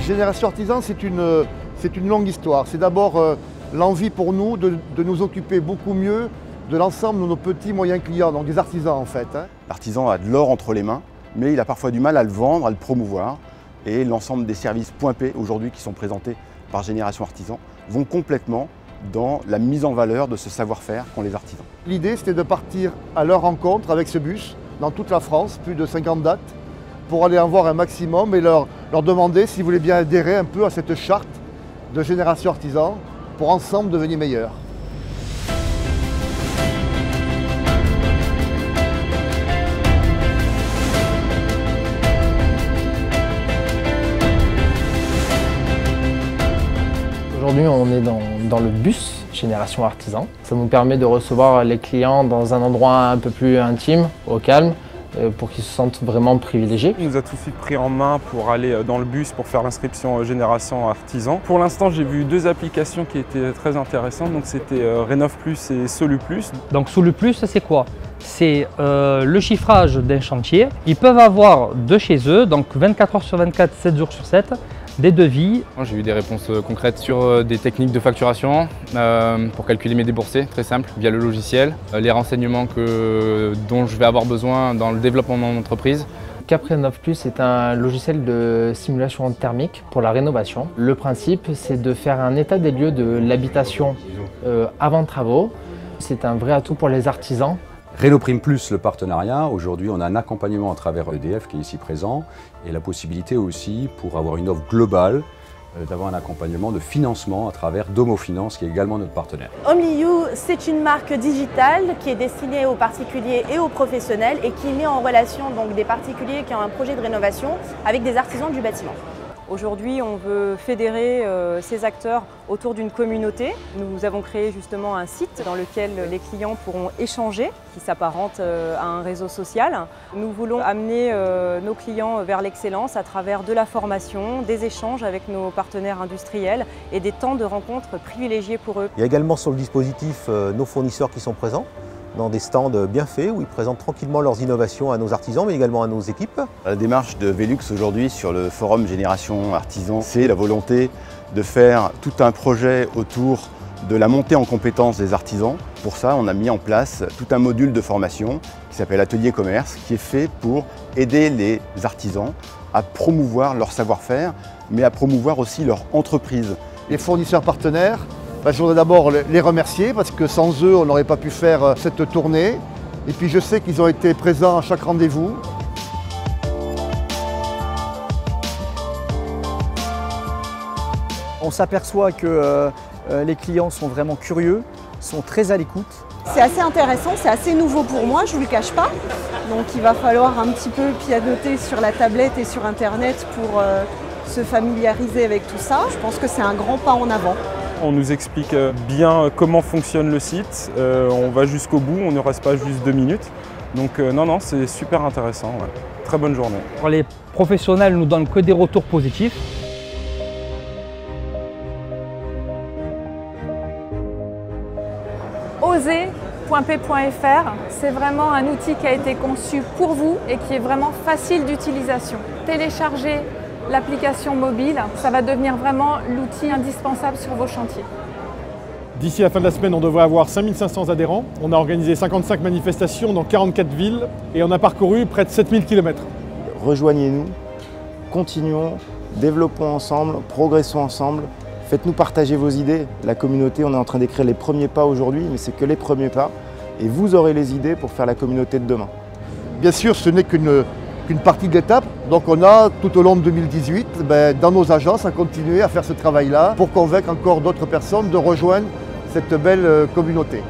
Génération Artisan, c'est une longue histoire. C'est d'abord l'envie pour nous de nous occuper beaucoup mieux de l'ensemble de nos petits moyens clients, donc des artisans en fait. L'artisan a de l'or entre les mains, mais il a parfois du mal à le vendre, à le promouvoir. Et l'ensemble des services Point P aujourd'hui qui sont présentés par Génération Artisan vont complètement dans la mise en valeur de ce savoir-faire qu'ont les artisans. L'idée, c'était de partir à leur rencontre avec ce bus dans toute la France, plus de 50 dates, pour aller en voir un maximum et leur demander s'ils voulaient bien adhérer un peu à cette charte de Génération Artisan pour ensemble devenir meilleurs. Aujourd'hui, on est dans le bus Génération Artisan. Ça nous permet de recevoir les clients dans un endroit un peu plus intime, au calme, pour qu'ils se sentent vraiment privilégiés. On nous a tout de suite pris en main pour aller dans le bus pour faire l'inscription Génération Artisan. Pour l'instant, j'ai vu deux applications qui étaient très intéressantes. Donc c'était Rénov Plus et Solu Plus. Donc Solu Plus, c'est quoi? C'est le chiffrage d'un chantier. Ils peuvent avoir de chez eux, donc 24 heures sur 24, 7 jours sur 7, des devis. J'ai eu des réponses concrètes sur des techniques de facturation pour calculer mes déboursés, très simple, via le logiciel. Les renseignements dont je vais avoir besoin dans le développement de mon entreprise. Caprénov Plus est un logiciel de simulation thermique pour la rénovation. Le principe, c'est de faire un état des lieux de l'habitation avant travaux. C'est un vrai atout pour les artisans. Renoprime Plus, le partenariat, aujourd'hui on a un accompagnement à travers EDF qui est ici présent et la possibilité aussi pour avoir une offre globale d'avoir un accompagnement de financement à travers Domo Finance qui est également notre partenaire. OmniU, c'est une marque digitale qui est destinée aux particuliers et aux professionnels et qui met en relation donc des particuliers qui ont un projet de rénovation avec des artisans du bâtiment. Aujourd'hui, on veut fédérer ces acteurs autour d'une communauté. Nous avons créé justement un site dans lequel les clients pourront échanger, qui s'apparente à un réseau social. Nous voulons amener nos clients vers l'excellence à travers de la formation, des échanges avec nos partenaires industriels et des temps de rencontres privilégiés pour eux. Il y a également sur le dispositif nos fournisseurs qui sont présents dans des stands bien faits où ils présentent tranquillement leurs innovations à nos artisans mais également à nos équipes. La démarche de Velux aujourd'hui sur le forum Génération Artisan, c'est la volonté de faire tout un projet autour de la montée en compétences des artisans. Pour ça, on a mis en place tout un module de formation qui s'appelle Atelier Commerce, qui est fait pour aider les artisans à promouvoir leur savoir-faire, mais à promouvoir aussi leur entreprise. Les fournisseurs partenaires, je voudrais d'abord les remercier parce que sans eux, on n'aurait pas pu faire cette tournée. Et puis je sais qu'ils ont été présents à chaque rendez-vous. On s'aperçoit que les clients sont vraiment curieux, sont très à l'écoute. C'est assez intéressant, c'est assez nouveau pour moi, je ne vous le cache pas. Donc il va falloir un petit peu pianoter sur la tablette et sur Internet pour se familiariser avec tout ça. Je pense que c'est un grand pas en avant. On nous explique bien comment fonctionne le site, on va jusqu'au bout, on ne reste pas juste 2 minutes. Donc non, c'est super intéressant, ouais. Très bonne journée. Les professionnels nous donnent que des retours positifs. Oser.p.fr, c'est vraiment un outil qui a été conçu pour vous et qui est vraiment facile d'utilisation. Téléchargez l'application mobile, ça va devenir vraiment l'outil indispensable sur vos chantiers. D'ici la fin de la semaine, on devrait avoir 5500 adhérents. On a organisé 55 manifestations dans 44 villes et on a parcouru près de 7000 km. Rejoignez-nous, continuons, développons ensemble, progressons ensemble. Faites-nous partager vos idées. La communauté, on est en train d'écrire les premiers pas aujourd'hui, mais c'est que les premiers pas. Et vous aurez les idées pour faire la communauté de demain. Bien sûr, ce n'est qu'une partie de l'étape. Donc on a, tout au long de 2018, dans nos agences, à continuer à faire ce travail-là pour convaincre encore d'autres personnes de rejoindre cette belle communauté.